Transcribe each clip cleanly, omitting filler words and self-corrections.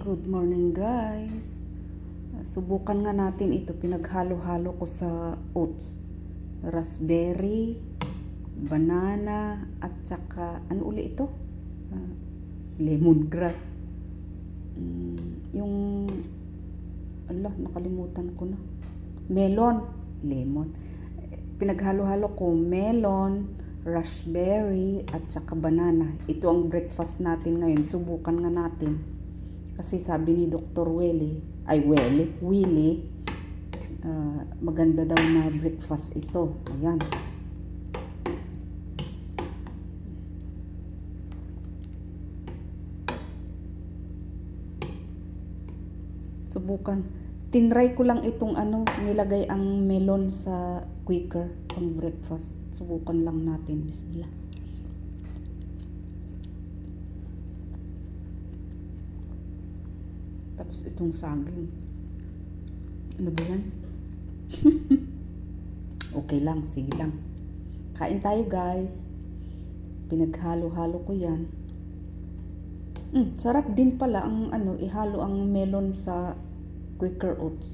Good morning guys. Subukan nga natin ito. Pinaghalo-halo ko sa oats. Raspberry, banana, at saka ano uli ito? Lemongrass. Yung nakalimutan ko na. Melon, lemon. Pinaghalo-halo ko melon, raspberry, at saka banana. Ito ang breakfast natin ngayon. Subukan nga natin. Kasi sabi ni Dr. Willie, maganda daw na breakfast ito. Ayan. Subukan. Tinry ko lang itong nilagay ang melon sa Quaker pang breakfast. Subukan lang natin. Bismillah. Tapos itong saging. Ano ba yan? Okay lang, sige lang. Kain tayo guys. Pinaghalo-halo ko yan. Sarap din pala ang ihalo ang melon sa Quaker oats.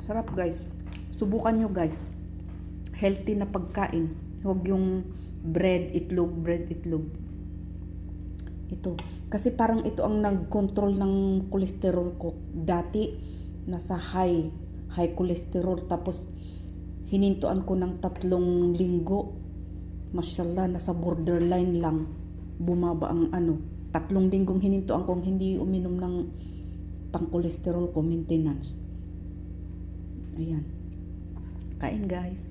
Sarap guys. Subukan nyo guys. Healthy na pagkain. Huwag yung bread, itlog. Ito. Kasi parang ito ang nag-control ng cholesterol ko. Dati, nasa high cholesterol. Tapos, hinintuan ko ng 3 linggo. Mashallah, nasa borderline lang. Bumaba ang 3 linggong hinintuan kong hindi uminom ng pang-cholesterol ko, maintenance. Ayan. Kain guys.